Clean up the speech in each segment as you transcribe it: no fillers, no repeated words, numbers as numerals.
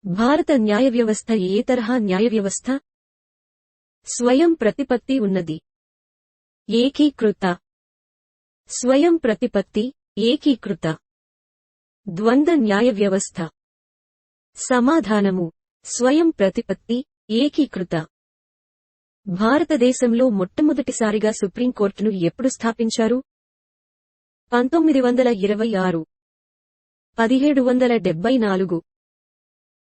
భారత న్యాయ వ్యవస్థ ఏ తరహా న్యాయ వ్యవస్థ? స్వయం ప్రతిపత్తి ఉన్నది. ఏకీకృత. స్వయం ప్రతిపత్తి, ఏకీకృత. ద్వంద్వ న్యాయ వ్యవస్థ. సమాధానము: స్వయం ప్రతిపత్తి, ఏకీకృత. భారతదేశంలో మొట్టమొదటిసారిగా సుప్రీంకోర్టును ఎప్పుడు స్థాపించారు? 1926, 1774,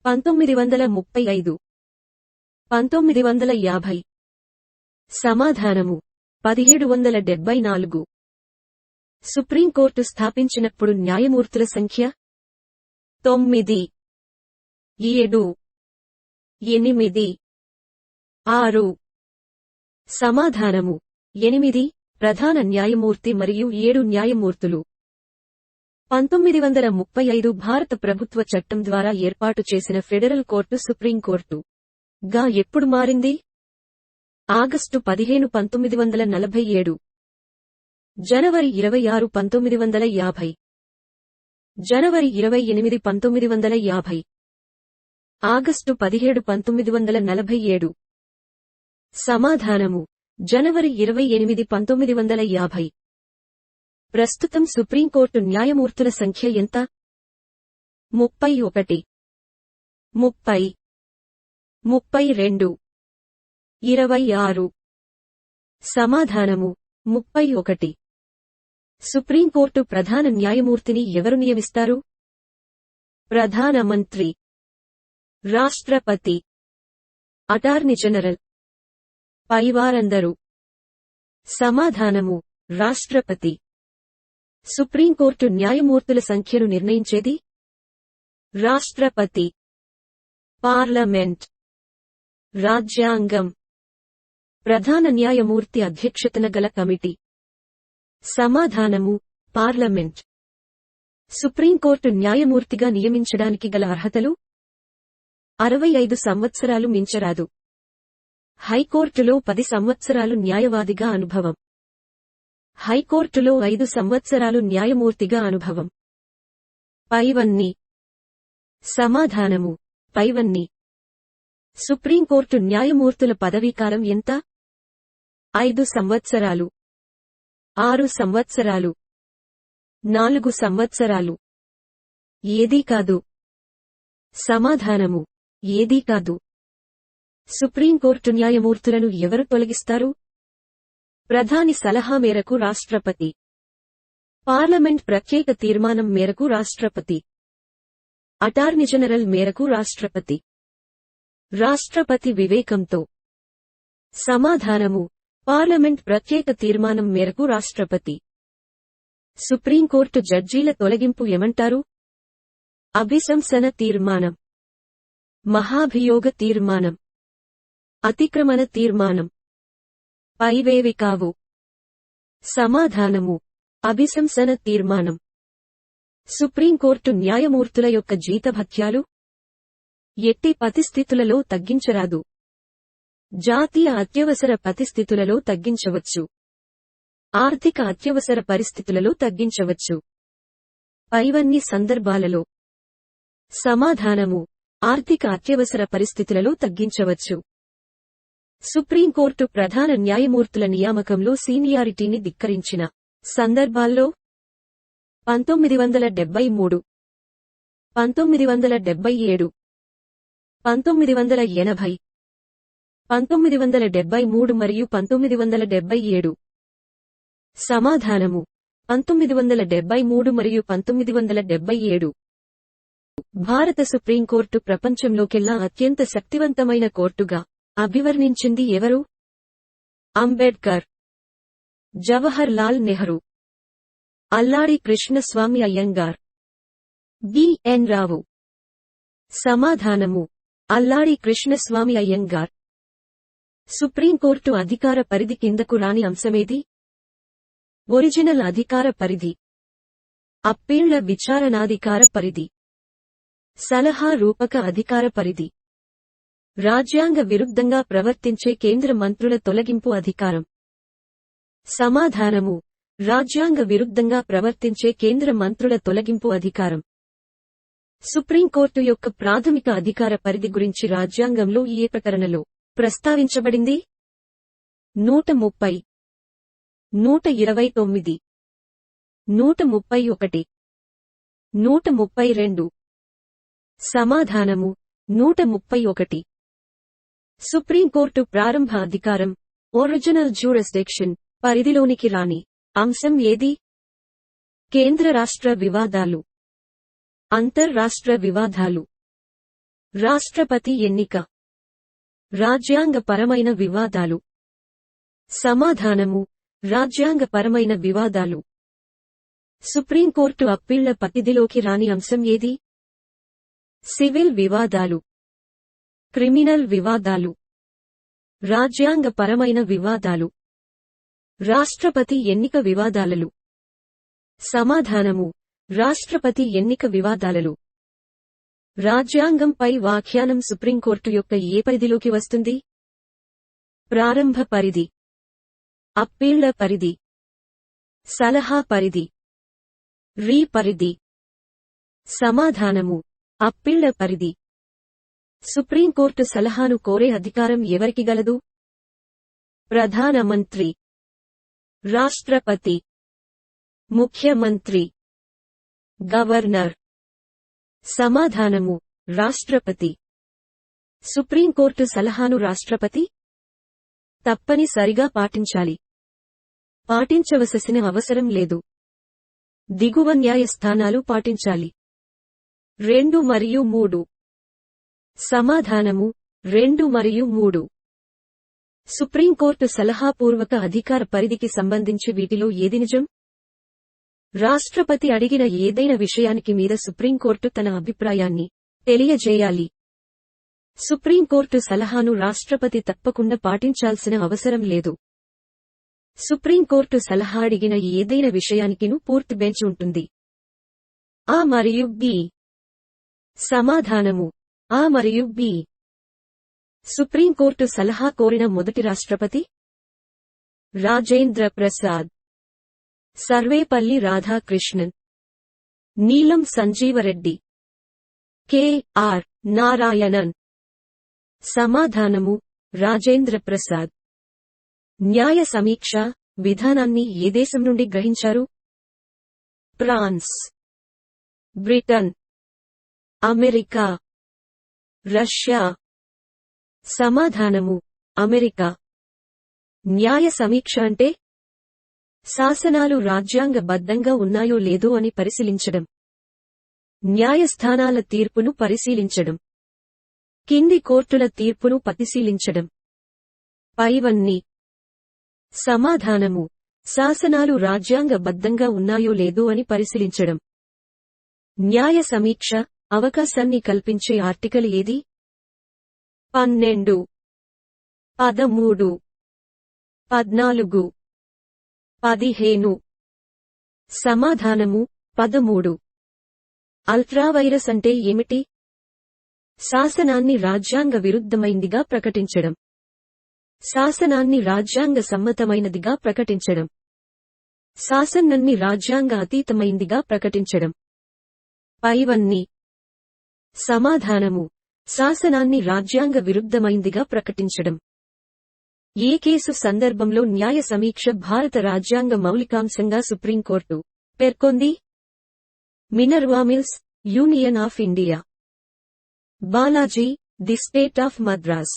1935, 1950. సమాధానము: 1774. సుప్రీంకోర్టు స్థాపించినప్పుడు న్యాయమూర్తుల సంఖ్య 9, 7, 8, 6. సమాధానము: 8 ప్రధాన న్యాయమూర్తి మరియు 7 న్యాయమూర్తులు. 1935 భారత ప్రభుత్వ చట్టం ద్వారా ఏర్పాటు చేసిన ఫెడరల్ కోర్టు సుప్రీంకోర్టు గా ఎప్పుడు మారింది? ఆగస్టు 15, 1947, జనవరి 26, 1950, జనవరి 28, 1950, ఆగస్టు 17, 1947. సమాధానము: జనవరి 28, 1950. ప్రస్తుతం సుప్రీంకోర్టు న్యాయమూర్తుల సంఖ్య ఎంత? 31, 30, 32, 26. సమాధానము: 31. సుప్రీంకోర్టు ప్రధాన న్యాయమూర్తిని ఎవరు నియమిస్తారు? ప్రధానమంత్రి, రాష్ట్రపతి, అటార్నీ జనరల్. పైవారందరూ. సమాధానము: రాష్ట్రపతి. సుప్రీంకోర్టు న్యాయమూర్తుల సంఖ్యను నిర్ణయించేది రాష్ట్రపతి. పార్లమెంట్, రాజ్యాంగం. ప్రధాన న్యాయమూర్తి అధ్యక్షతన గల కమిటీ. సమాధానము: పార్లమెంట్. సుప్రీంకోర్టు న్యాయమూర్తిగా నియమించడానికి గల అర్హతలు: 65 సంవత్సరాలు మించరాదు. హైకోర్టులో 10 సంవత్సరాలు న్యాయవాదిగా అనుభవం. హైకోర్టులో 5 సంవత్సరాలు న్యాయమూర్తిగా అనుభవం. పైవన్నీ. సమాధానము: పైవన్నీ. సుప్రీంకోర్టు న్యాయమూర్తుల పదవీకాలం ఎంత? 5 సంవత్సరాలు, 6 సంవత్సరాలు, 4 సంవత్సరాలు. ఏదీ కాదు. సమాధానము: ఏదీ కాదు. సుప్రీంకోర్టు న్యాయమూర్తులను ఎవరు తొలగిస్తారు? ప్రధాని సలహా మేరకు రాష్ట్రపతి. పార్లమెంట్ ప్రత్యేక తీర్మానం మేరకు రాష్ట్రపతి. అటార్నీ జనరల్ మేరకు రాష్ట్రపతి. రాష్ట్రపతి వివేకంతో. సమాధానము: పార్లమెంట్ ప్రత్యేక తీర్మానం మేరకు రాష్ట్రపతి. సుప్రీంకోర్టు జడ్జీల తొలగింపు ఏమంటారు? అభిశంసన తీర్మానం, మహాభియోగ తీర్మానం, అతిక్రమణ తీర్మానం. పైవేవి కావు. సమాధానము: అభిశంసన తీర్మానం. సుప్రీంకోర్టు న్యాయమూర్తుల యొక్క జీతభత్యాలు ఎట్టి పరిస్థితులలో తగ్గించరాదు. జాతీయ అత్యవసర పరిస్థితులలో తగ్గించవచ్చు. ఆర్థిక అత్యవసర పరిస్థితులలో తగ్గించవచ్చు. పైవన్నీ సందర్భాలలో. సమాధానము: ఆర్థిక అత్యవసర పరిస్థితులలో తగ్గించవచ్చు. సుప్రీంకోర్టు ప్రధాన న్యాయమూర్తుల నియామకంలో సీనియారిటీని ధిక్కరించిన సందర్భాల్లో 1973, 1977, 1980, 1973 మరియు 1977. సమాధానము: 1973 మరియు 1977. భారత సుప్రీంకోర్టు ప్రపంచంలోకెల్లా అత్యంత శక్తివంతమైన కోర్టుగా అభివర్ణించింది ఎవరు? అంబేడ్కర్, జవహర్ లాల్ నెహ్రూ, అల్లాడి కృష్ణస్వామి అయ్యంగార్, బిఎన్ రావు. సమాధానము: అల్లాడి కృష్ణస్వామి అయ్యంగార్. సుప్రీంకోర్టు అధికార పరిధి కిందకు రాని అంశమేది? ఒరిజినల్ అధికార పరిధి, అప్పీళ్ల విచారణాధికార పరిధి, సలహా రూపక అధికార పరిధి, రాజ్యాంగ విరుద్ధంగా ప్రవర్తించే కేంద్ర మంత్రుల తొలగింపు అధికారం. సమాధానము: రాజ్యాంగ విరుద్ధంగా ప్రవర్తించే కేంద్ర మంత్రుల తొలగింపు అధికారం. సుప్రీంకోర్టు యొక్క ప్రాథమిక అధికార పరిధి గురించి రాజ్యాంగంలో ఏ ప్రకరణలో ప్రస్తావించబడింది? 130, 129, 131, 132. సమాధానము 131. సుప్రీంకోర్టు ప్రారంభ అధికారం ఒరిజినల్ జ్యూరిస్డిక్షన్ పరిధిలోనికి రాని అంశం ఏది? కేంద్ర రాష్ట్ర వివాదాలు, అంతర్రాష్ట్ర వివాదాలు, రాష్ట్రపతి ఎన్నిక, రాజ్యాంగపరమైన వివాదాలు. సమాధానము రాజ్యాంగపరమైన వివాదాలు. సుప్రీంకోర్టు అప్పీళ్ల పరిధిలోకి రాని అంశం ఏది? సివిల్ వివాదాలు, క్రిమినల్ వివాదాలు, రాజ్యాంగపరమైన వివాదాలు, రాష్ట్రపతి ఎన్నిక వివాదాలలో. సమాధానము రాష్ట్రపతి ఎన్నిక వివాదాలలో. రాజ్యాంగంపై వ్యాఖ్యానం సుప్రీంకోర్టు యొక్క ఏ పరిధిలోకి వస్తుంది? ప్రారంభ పరిధి, అప్పీళ్ల పరిధి, సలహా పరిధి, రీ పరిధి. సమాధానము అప్పీళ్ల పరిధి. సుప్రీంకోర్టు సలహాను కోరే అధికారం ఎవరికి గలదు? ప్రధానమంత్రి, రాష్ట్రపతి, ముఖ్యమంత్రి, గవర్నర్. సమాధానము రాష్ట్రపతి. సుప్రీంకోర్టు సలహాను రాష్ట్రపతి తప్పనిసరిగా పాటించాలి. పాటించవలసిన అవసరం లేదు. దిగువ న్యాయస్థానాలు పాటించాలి. 2 మరియు 3. సమాధానము 2 మరియు 3. సుప్రీంకోర్టు సలహాపూర్వక అధికార పరిధికి సంబంధించి వీటిలో ఏది నిజం? రాష్ట్రపతి అడిగిన ఏదైనా విషయానికి మీద సుప్రీంకోర్టు తన అభిప్రాయాన్ని తెలియజేయాలి. సుప్రీంకోర్టు సలహాను రాష్ట్రపతి తప్పకుండా పాటించాల్సిన అవసరం లేదు. సుప్రీంకోర్టు సలహా అడిగిన ఏదైనా విషయానికిను పూర్తి బెంచ్ ఉంటుంది. ఆ మరియు బి. సమాధానము ఆ మరియు బి. సుప్రీంకోర్టు సలహా కోరిన మొదటి రాష్ట్రపతి రాజేంద్ర ప్రసాద్, సర్వేపల్లి రాధాకృష్ణన్, నీలం సంజీవరెడ్డి, కె.ఆర్. నారాయణన్. సమాధానము రాజేంద్ర ప్రసాద్. న్యాయ సమీక్ష విధానాన్ని ఏ దేశం నుండి గ్రహించారు? France, Britain, America, Russia. సమాధానము అమెరికా. న్యాయ సమీక్ష అంటే శాసనాలు రాజ్యాంగబద్ధంగా ఉన్నాయో లేదో అని పరిశీలించడం. న్యాయస్థానాల తీర్పును పరిశీలించడం. కింది కోర్టుల తీర్పును పరిశీలించడం. పైవన్నీ. సమాధానము శాసనాలు రాజ్యాంగబద్ధంగా ఉన్నాయో లేదో అని పరిశీలించడం. న్యాయ సమీక్ష అవకాశాన్ని కల్పించే ఆర్టికల్ ఏది? 12, 13, 14, 15. సమాధానము 13. అల్ట్రావైరస్ అంటే ఏమిటి? శాసనాన్ని రాజ్యాంగ విరుద్ధమైందిగా ప్రకటించడం. శాసనాన్ని రాజ్యాంగ సమ్మతమైనదిగా ప్రకటించడం. శాసనాన్ని రాజ్యాంగ అతీతమైందిగా ప్రకటించడం. పైవన్నీ. సమాధానము శాసనాన్ని రాజ్యాంగ విరుద్ధమైందిగా ప్రకటించడం. ఏ కేసు సందర్భంలో న్యాయ సమీక్ష భారత రాజ్యాంగ మౌలికాంశంగా సుప్రీంకోర్టు పేర్కొంది? Minerva Mills, Union of India. Balaji, the state of Madras.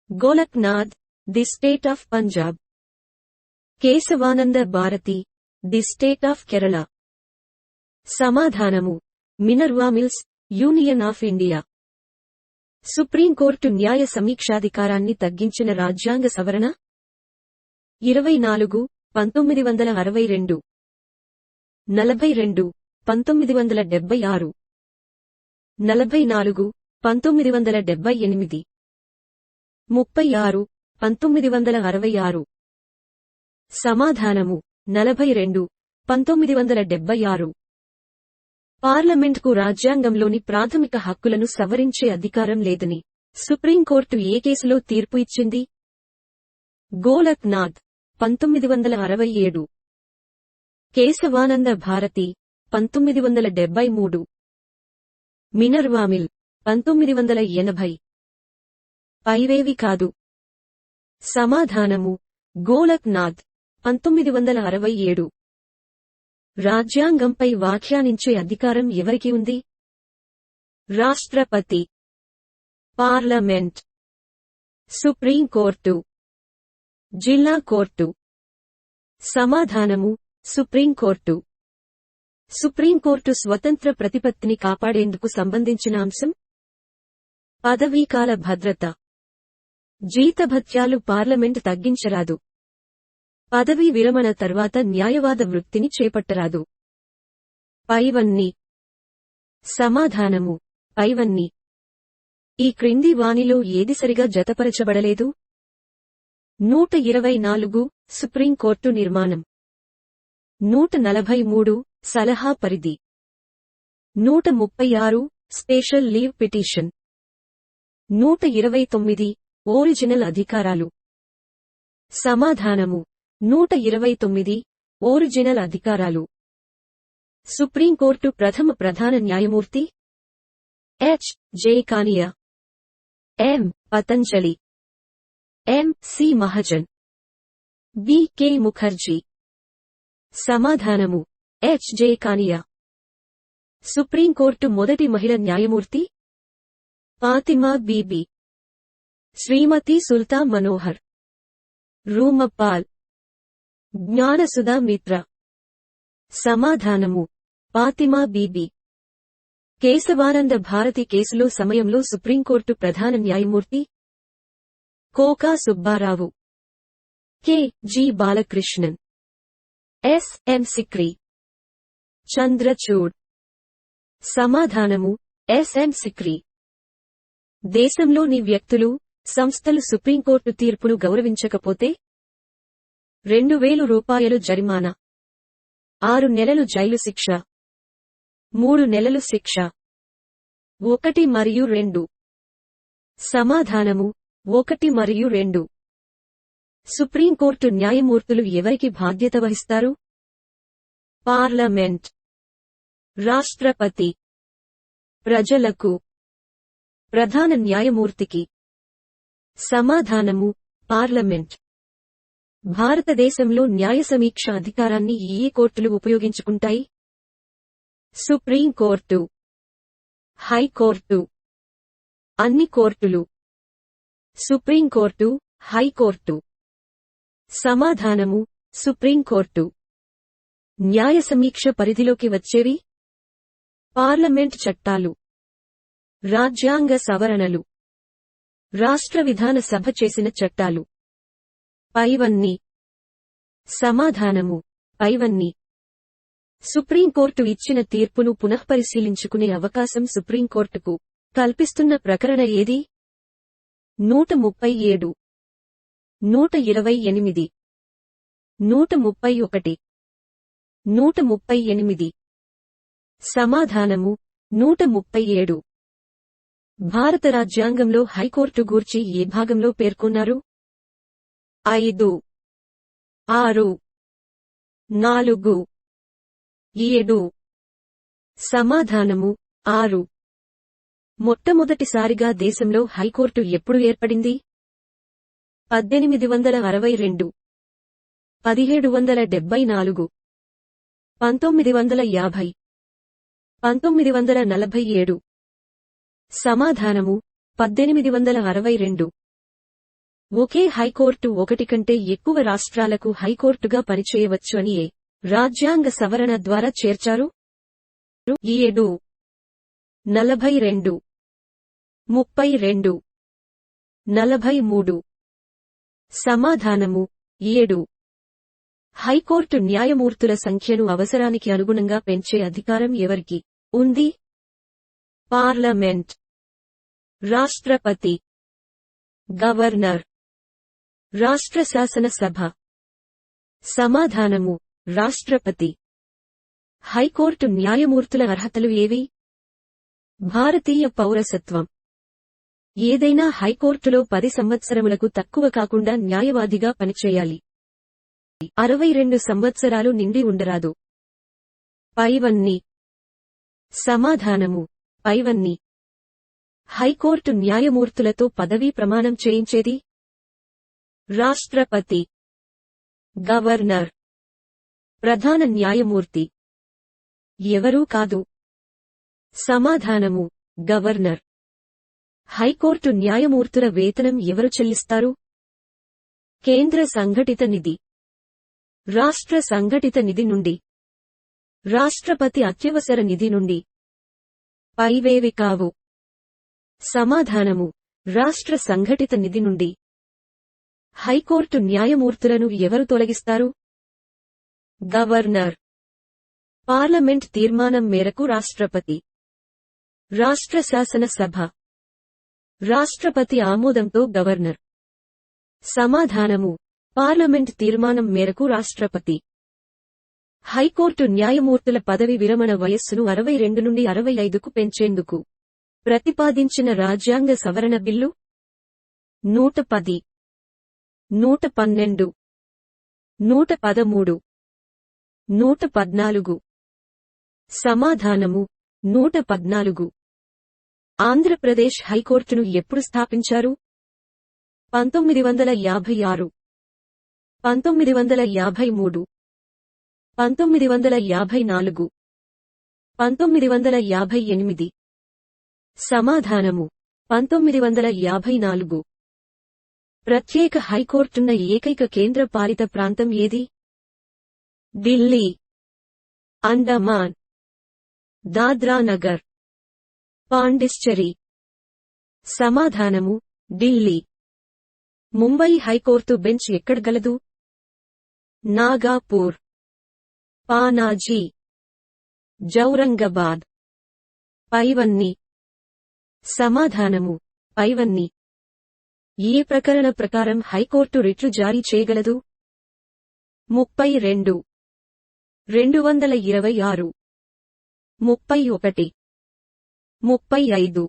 Golaknath, the state of Punjab. Kesavananda Bharati, the state of Kerala. సమాధానము Minerva Mills, Union of India. Supreme court న్యాయ సమీక్షాధికారాన్ని తగ్గించిన రాజ్యాంగ సవరణ 24, 1962, 42, 1976, 44, 1978, 36, 1966. సమాధానము 42, 1976. పార్లమెంట్కు రాజ్యాంగంలోని ప్రాథమిక హక్కులను సవరించే అధికారం లేదని సుప్రీంకోర్టు ఏ కేసులో తీర్పు ఇచ్చింది? గోలక్నాథ్ 1967, కేశవానంద భారతి 1973. మినర్వామిల్ 1980. పైవేవి కాదు. సమాధానము గోలక్నాథ్ 1967. రాజ్యాంగంపై వ్యాఖ్యానించే అధికారం ఎవరికి ఉంది? రాష్ట్రపతి, పార్లమెంట్, సుప్రీంకోర్టు, జిల్లా కోర్టు. సమాధానము సుప్రీంకోర్టు. సుప్రీంకోర్టు స్వతంత్ర ప్రతిపత్తిని కాపాడేందుకు సంబంధించిన అంశం పదవీకాల భద్రత. జీతభత్యాలు పార్లమెంట్ తగ్గించరాదు. పదవీ విరమణ తర్వాత న్యాయవాద వృత్తిని చేపట్టరాదు. పైవన్నీ. సమాధానము పైవన్నీ. ఈ క్రింది వానిలో ఏది సరిగా జతపరచబడలేదు? 124 సుప్రీంకోర్టు నిర్మాణం. 143 సలహా పరిధి. 136 స్పెషల్ లీవ్ పిటిషన్. 129 ఒరిజినల్ అధికారాలు. సమాధానము 129 ఒరిజినల్ అధికారాలు. సుప్రీంకోర్టు ప్రథమ ప్రధాన న్యాయమూర్తి H. J. Kania, M. Patanjali, M. C. Mahajan, B. K. Mukherjee. సమాధానము హెచ్. జె. కానియా. సుప్రీంకోర్టు మొదటి మహిళ న్యాయమూర్తి ఫాతిమా బీబీ, శ్రీమతి సుల్తా మనోహర్, రూమపాల్, జ్ఞానసుధా మిత్ర. సమాధానము ఫాతిమా బీబీ. కేశవానంద భారతి కేసులో సమయంలో సుప్రీంకోర్టు ప్రధాన న్యాయమూర్తి Koka Subba Rao, K. G. Balakrishnan, S. M. Sikri, Chandrachud. సమాధానము ఎస్. ఎం. సిక్రీ. దేశంలోని వ్యక్తులు, సంస్థలు సుప్రీంకోర్టు తీర్పును గౌరవించకపోతే 2000 రూపాయలు జరిమానా, 6 నెలలు జైలు శిక్ష, 3 నెలలు శిక్ష. 1 మరియు 2. సమాధానము 1 మరియు 2. సుప్రీంకోర్టు న్యాయమూర్తులు ఎవరికి బాధ్యత వహిస్తారు? పార్లమెంట్, రాష్ట్రపతి, ప్రజలకు, ప్రధాన న్యాయమూర్తికి. సమాధానము పార్లమెంట్. భారతదేశంలో న్యాయ సమీక్ష అధికారాన్ని ఏ కోర్టులు ఉపయోగించుకుంటాయి? సుప్రీంకోర్టు, హైకోర్టు, అన్ని కోర్టులు. Supreme court, high court. సమాధానము సుప్రీంకోర్టు. న్యాయ సమీక్ష పరిధిలోకి వచ్చేవి పార్లమెంట్ చట్టాలు, రాజ్యాంగ సవరణలు, రాష్ట్ర విధాన సభ చేసిన చట్టాలు. పైవన్నీ. సమాధానము పైవన్నీ. సుప్రీంకోర్టు ఇచ్చిన తీర్పును పునఃపరిశీలించుకునే అవకాశం సుప్రీంకోర్టుకు కల్పిస్తున్న ప్రకరణ ఏది? 137, 128, 131, 138. సమాధానము 137. భారత రాజ్యాంగంలో హైకోర్టు గూర్చి ఏ భాగంలో పేర్కొన్నారు? 5, 6, 4, 7. సమాధానము 6. మొట్టమొదటిసారిగా దేశంలో హైకోర్టు ఎప్పుడు ఏర్పడింది? 1862, 1774, 1950, 1947. సమాధానము 1862. ఒకే హైకోర్టు ఒకటి కంటే ఎక్కువ రాష్ట్రాలకు హైకోర్టుగా పనిచేయవచ్చు అని ఏ రాజ్యాంగ సవరణ ద్వారా చేర్చారు? 7, 42, 32, 43. సమాధానము 7. హైకోర్టు న్యాయమూర్తుల సంఖ్యను అవసరానికి అనుగుణంగా పెంచే అధికారం ఎవరికి ఉంది? పార్లమెంట్, రాష్ట్రపతి, గవర్నర్, రాష్ట్ర శాసన సభ. సమాధానము రాష్ట్రపతి. హైకోర్టు న్యాయమూర్తుల అర్హతలు ఏవి? భారతీయ పౌరసత్వం. ఏదైనా హైకోర్టులో 10 సంవత్సరములకు తక్కువ కాకుండా న్యాయవాదిగా పనిచేయాలి. 62 సంవత్సరాలు నిండి ఉండరాదు. పైవన్నీ. సమాధానము పైవన్నీ. హైకోర్టు న్యాయమూర్తులతో పదవీ ప్రమాణం చేయించేది రాష్ట్రపతి. గవర్నర్. ప్రధాన న్యాయమూర్తి ఎవరూ కాదు. సమాధానము గవర్నర్. హైకోర్టు న్యాయమూర్తుల వేతనం ఎవరు చెల్లిస్తారు? కేంద్ర సంఘటిత నిధి. రాష్ట్ర సంఘటిత నిధి నుండి. రాష్ట్రపతి అత్యవసర నిధి నుండి. పైవేవి కావు. సమాధానము రాష్ట్ర సంఘటిత నిధి నుండి. హైకోర్టు న్యాయమూర్తులను ఎవరు తొలగిస్తారు? గవర్నర్. పార్లమెంట్ తీర్మానం మేరకు రాష్ట్రపతి. రాష్ట్ర శాసనసభ. రాష్ట్రపతి ఆమోదంతో గవర్నర్. సమాధానము పార్లమెంట్ తీర్మానం మేరకు రాష్ట్రపతి. హైకోర్టు న్యాయమూర్తుల పదవి విరమణ వయస్సును 62 నుండి 65కు పెంచేందుకు ప్రతిపాదించిన రాజ్యాంగ సవరణ బిల్లు 110, 112, 113, 114. సమాధానము 114. ఆంధ్రప్రదేశ్ హైకోర్టును ఎప్పుడు స్థాపించారు? 1956, 1953, 1954, 1958. సమాధానము 1954. ప్రత్యేక హైకోర్టున్న ఏకైక కేంద్ర పాలిత ప్రాంతం ఏది? ఢిల్లీ. అండమాన్, దాద్రా నగర్ పాండిచ్చెరి. సమాధానము ఢిల్లీ. ముంబై హైకోర్టు బెంచ్ ఎక్కడ గలదు? నాగాపూర్, పానాజీ, జౌరంగాబాద్. పైవన్నీ. సమాధానము పైవన్నీ. ఏ ప్రకరణ ప్రకారం హైకోర్టు రిట్లు జారీ చేయగలదు? 32, 226, 31, 35.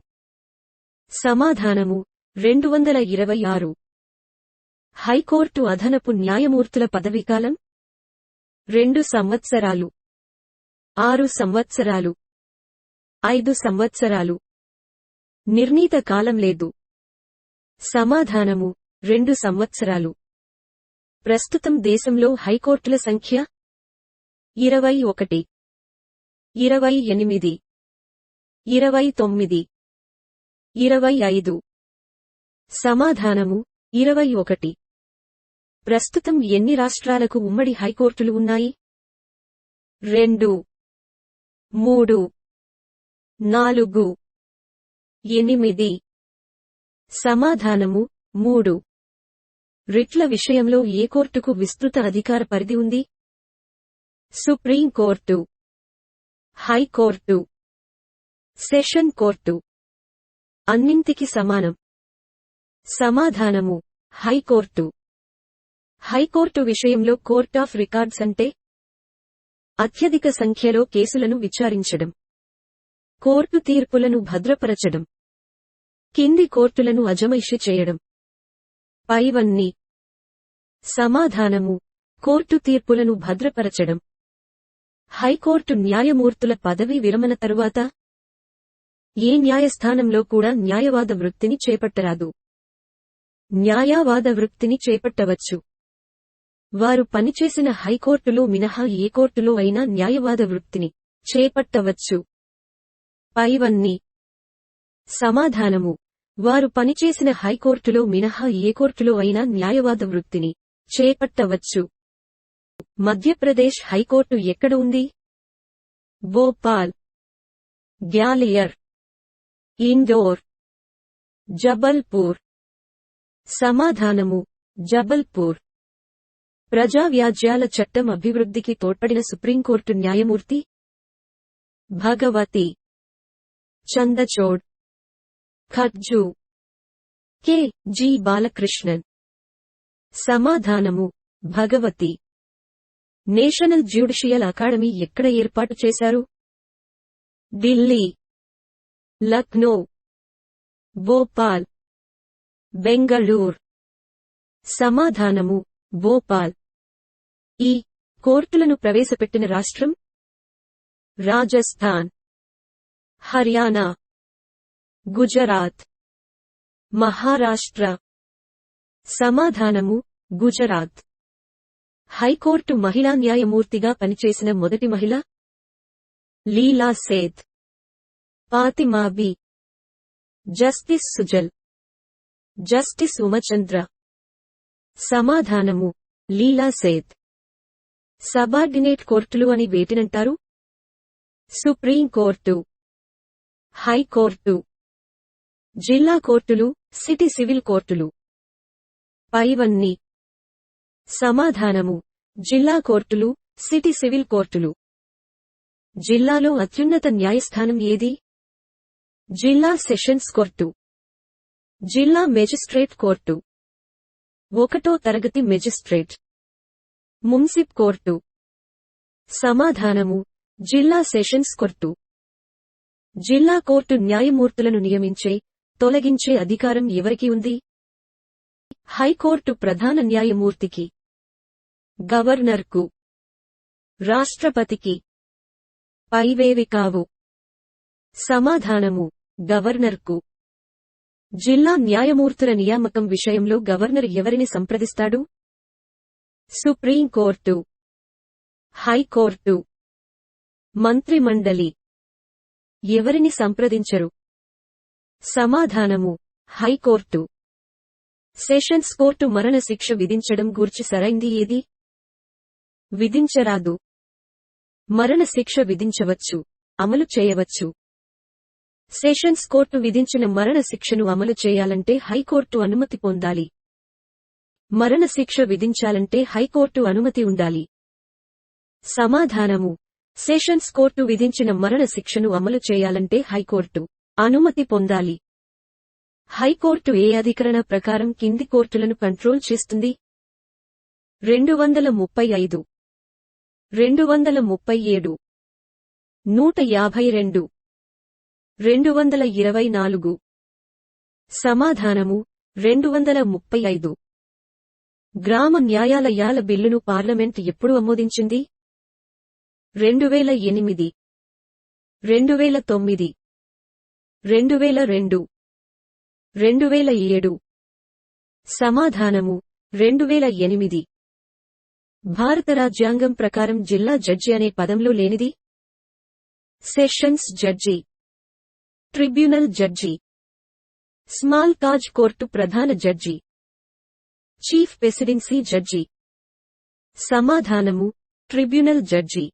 సమాధానము 226. హైకోర్టు అదనపు న్యాయమూర్తుల పదవీకాలం 2 సంవత్సరాలు, 6 సంవత్సరాలు, 5 సంవత్సరాలు. నిర్ణీత కాలం లేదు. సమాధానము 2 సంవత్సరాలు. ప్రస్తుతం దేశంలో హైకోర్టుల సంఖ్య 21, 28, 29, 25. సమాధానము 21. ప్రస్తుతం ఎన్ని రాష్ట్రాలకు ఉమ్మడి హైకోర్టులు ఉన్నాయి? 2, 3, 4, 8. సమాధానము 3. రిట్ల విషయంలో ఏ కోర్టుకు విస్తృత అధికార పరిధి ఉంది? Supreme court, high court, session court. అన్నింటికి సమానం. సమాధానము హైకోర్టు. హైకోర్టు విషయంలో కోర్ట్ ఆఫ్ రికార్డ్స్ అంటే అత్యధిక సంఖ్యలో కేసులను విచారించడం, కోర్టు తీర్పులను భద్రపరచడం, కింది కోర్టులను అజమాయిషీ చేయడం. పైవన్నీ. సమాధానము కోర్టు తీర్పులను భద్రపరచడం. హైకోర్టు న్యాయమూర్తుల పదవీ విరమణ తరువాత ఏ న్యాయస్థానంలో కూడా న్యాయవాద వృత్తిని చేపట్టరాదు. న్యాయవాద వృత్తిని చేపట్టవచ్చు. వారు పనిచేసిన హైకోర్టులో మినహా ఏ కోర్టులో అయినా న్యాయవాద వృత్తిని చేపట్టవచ్చు. పైవన్నీ. సమాధానము వారు పనిచేసిన హైకోర్టులో మినహా ఏ కోర్టులో అయినా న్యాయవాద వృత్తిని చేపట్టవచ్చు. మధ్యప్రదేశ్ హైకోర్టు ఎక్కడ ఉంది? భోపాల్, గ్వాలియర్, ఇండోర్, జబల్పూర్. సమాధానము జబల్పూర్. ప్రజా వ్యాజ్యాల చట్టం అభివృద్ధికి తోడ్పడిన సుప్రీంకోర్టు న్యాయమూర్తి భగవతి, చంద్రచూడ్, ఖర్జూ, కె. జి. బాలకృష్ణన్. సమాధానము భగవతి. నేషనల్ జ్యుడిషియల్ అకాడమీ ఎక్కడ ఏర్పాటు చేశారు? ఢిల్లీ, లక్నో, భోపాల్, బెంగళూర్. సమాధానము భోపాల్. ఈ కోర్టులను ప్రవేశపెట్టిన రాష్ట్రం రాజస్థాన్, హర్యానా, గుజరాత్. మహారాష్ట్ర. సమాధానము గుజరాత్. హైకోర్టు మహిళా న్యాయమూర్తిగా పనిచేసిన మొదటి మహిళ? లీలా సేథ్. ఫాతిమా బి. జస్టిస్ సుజల్. జస్టిస్ ఉమచంద్ర. సమాధానము లీలా సేథ్. సబార్డినేట్ కోర్టులు అని వేటినంటారు? సుప్రీం కోర్టు, హైకోర్టు, జిల్లా కోర్టులు, సిటీ సివిల్ కోర్టులు. పైవన్నీ. సమాధానము జిల్లా కోర్టులు, సిటీ సివిల్ కోర్టులు. జిల్లాలో అత్యున్నత న్యాయస్థానం ఏది? జిల్లా సెషన్స్ కోర్టు, జిల్లా మెజిస్ట్రేట్ కోర్టు, 1వ తరగతి మెజిస్ట్రేట్, మున్సిప్ కోర్టు. సమాధానము జిల్లా సెషన్స్ కోర్టు. జిల్లా కోర్టు న్యాయమూర్తులను నియమించే, తొలగించే అధికారం ఎవరికి ఉంది? హైకోర్టు ప్రధాన న్యాయమూర్తికి, గవర్నర్కు, రాష్ట్రపతికి. పైవేవి కావు? సమాధానము గవర్నర్కు. జిల్లా న్యాయమూర్తుల నియామకం విషయంలో గవర్నర్ ఎవరిని సంప్రదిస్తాడు? సుప్రీం కోర్టు, హైకోర్టు, మంత్రిమండలి. ఎవరిని సంప్రదించరు? సమాధానము హైకోర్టు. సెషన్స్ కోర్టు మరణశిక్ష విధించడం గూర్చి సరైంది ఏది? విధించరాదు. మరణశిక్ష విధించవచ్చు, అమలు చేయవచ్చు. సెషన్స్ కోర్టు విధించిన మరణశిక్షను అమలు చేయాలంటే హైకోర్టు అనుమతి పొందాలి. మరణశిక్ష విధించాలంటే హైకోర్టు అనుమతి ఉండాలి. సమాధానము సెషన్స్ కోర్టు విధించిన మరణశిక్షను అమలు చేయాలంటే హైకోర్టు అనుమతి పొందాలి. హైకోర్టు ఏ అధికరణ ప్రకారం కింది కోర్టులను కంట్రోల్ చేస్తుంది? 235, 237, 152, 224. సమాధానము 235. గ్రామ న్యాయాలయాల బిల్లును పార్లమెంట్ ఎప్పుడు ఆమోదించింది? 2008, 2009, 2002, 2007. సమాధానము 2008. భారత రాజ్యాంగం ప్రకారం జిల్లా జడ్జి అనే పదంలో లేనిది? Sessions judge, tribunal judge, small cause court ప్రధాన జడ్జి, చీఫ్ ప్రెసిడెన్సీ జడ్జి. సమాధానము ట్రిబ్యునల్ జడ్జి.